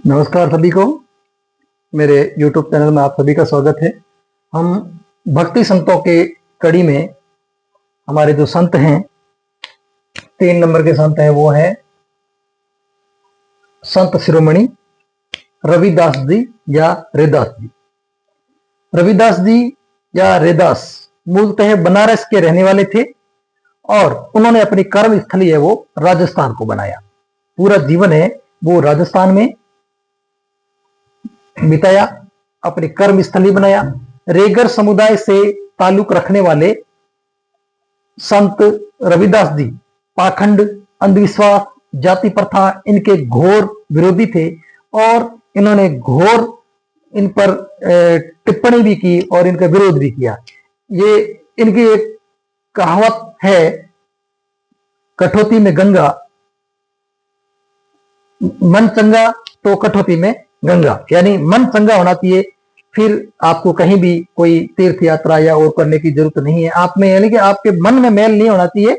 नमस्कार सभी को। मेरे YouTube चैनल में आप सभी का स्वागत है। हम भक्ति संतों के कड़ी में हमारे जो संत हैं, 3 नंबर के संत हैं, वो है संत शिरोमणि रविदास जी या रैदास जी। रविदास जी या रैदास मूलतः बनारस के रहने वाले थे और उन्होंने अपनी कर्म स्थली है वो राजस्थान को बनाया। पूरा जीवन है वो राजस्थान में बिताया, अपनी कर्म स्थली बनाया। रेगर समुदाय से ताल्लुक रखने वाले संत रविदास जी पाखंड, अंधविश्वास, जाति प्रथा इनके घोर विरोधी थे और इन्होंने घोर इन पर टिप्पणी भी की और इनका विरोध भी किया। ये इनकी एक कहावत है, कठौती में गंगा, मन चंगा तो कठौती में गंगा, यानी मन चंगा होना चाहिए, फिर आपको कहीं भी कोई तीर्थ यात्रा या और करने की जरूरत नहीं है। आप में यानी कि आपके मन में मैल नहीं होना चाहिए,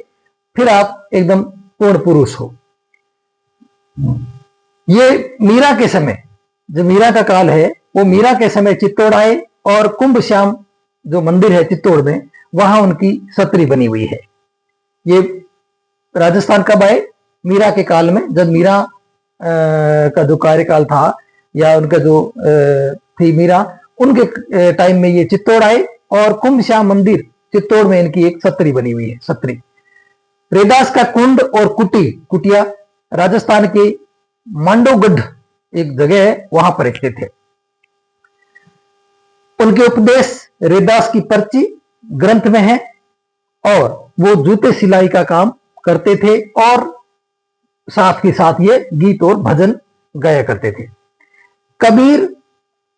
फिर आप एकदम पूर्ण पुरुष हो। ये मीरा के समय, जो मीरा का काल है, वो मीरा के समय चित्तौड़ आए और कुंभ श्याम जो मंदिर है चित्तौड़ में, वहां उनकी छतरी बनी हुई है। ये राजस्थान कब आए? मीरा के काल में, जब मीरा का जो कार्यकाल था या उनका जो थी मीरा, उनके टाइम में ये चित्तौड़ आए और कुंभ श्याम मंदिर चित्तौड़ में इनकी एक छतरी बनी हुई है, छतरी। रैदास का कुंड और कुटिया राजस्थान के मांडवगढ़ एक जगह है, वहां पर रहते थे। उनके उपदेश रैदास की पर्ची ग्रंथ में है और वो जूते सिलाई का काम करते थे और साथ के साथ ये गीत और भजन गाया करते थे। कबीर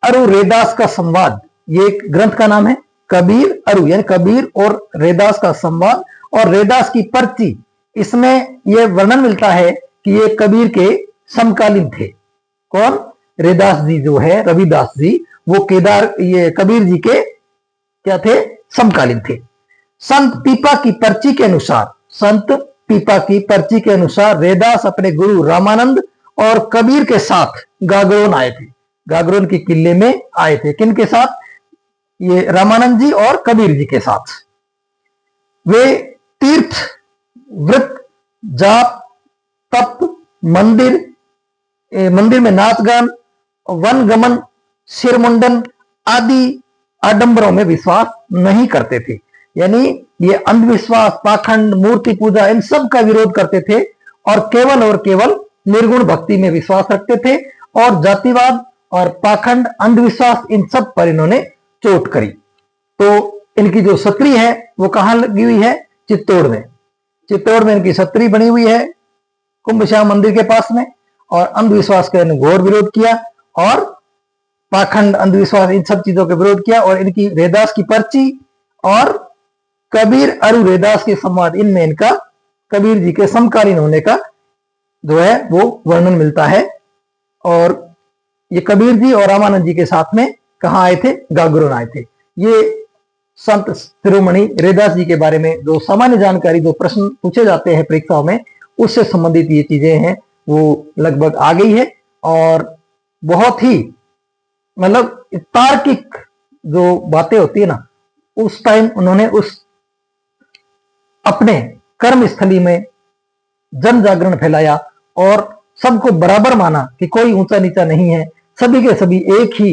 अरु रैदास का संवाद, ये एक ग्रंथ का नाम है। कबीर अरु यानी कबीर और रैदास का संवाद और रैदास की पर्ची, इसमें यह वर्णन मिलता है कि ये कबीर के समकालीन थे। कौन? रैदास जी जो है, रविदास जी, वो ये कबीर जी के क्या थे? समकालीन थे। संत पीपा की पर्ची के अनुसार, संत पीपा की पर्ची के अनुसार रैदास अपने गुरु रामानंद और कबीर के साथ गागरोन आए थे। गागरोन के किले में आए थे। किन के साथ? ये रामानंद जी और कबीर जी के साथ। वे तीर्थ, व्रत, जाप, तप, मंदिर में नाच गान, वन गमन, सिरमुंडन आदि आडंबरों में विश्वास नहीं करते थे। यानी ये अंधविश्वास, पाखंड, मूर्ति पूजा, इन सब का विरोध करते थे और केवल निर्गुण भक्ति में विश्वास रखते थे। और जातिवाद और पाखंड, अंधविश्वास, इन सब पर इन्होंने चोट करी। तो इनकी जो छतरी है वो कहां लगी हुई है? चित्तौड़ में। चित्तौड़ में इनकी छतरी बनी हुई है कुंभ श्याम मंदिर के पास में। और अंधविश्वास का इन्होंने घोर विरोध किया और पाखंड, अंधविश्वास, इन सब चीजों का विरोध किया। और इनकी रैदास की पर्ची और कबीर अरु रैदास के संवाद, इनमें इनका कबीर जी के समकालीन होने का जो है वो वर्णन मिलता है। और ये कबीर जी और रामानंद जी के साथ में कहां आए थे? गागरोन आए थे। ये संत शिरोमणि रैदास जी के बारे में जो सामान्य जानकारी, जो प्रश्न पूछे जाते हैं परीक्षाओं में, उससे संबंधित ये चीजें हैं वो लगभग आ गई है। और बहुत ही मतलब तार्किक जो बातें होती है ना, उस टाइम उन्होंने उस अपने कर्म स्थली में जन जागरण फैलाया और सबको बराबर माना कि कोई ऊंचा नीचा नहीं है, सभी के सभी एक ही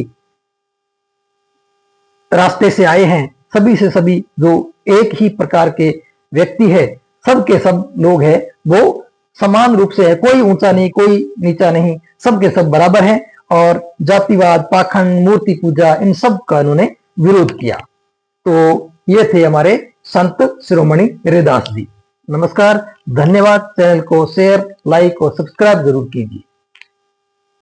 रास्ते से आए हैं, सभी से सभी जो एक ही प्रकार के व्यक्ति है, सब के सब लोग हैं वो समान रूप से है, कोई ऊंचा नहीं, कोई नीचा नहीं, सबके सब बराबर हैं। और जातिवाद, पाखंड, मूर्ति पूजा, इन सब का उन्होंने विरोध किया। तो ये थे हमारे संत शिरोमणि रैदास जी। नमस्कार, धन्यवाद। चैनल को शेयर, लाइक और सब्सक्राइब जरूर कीजिए।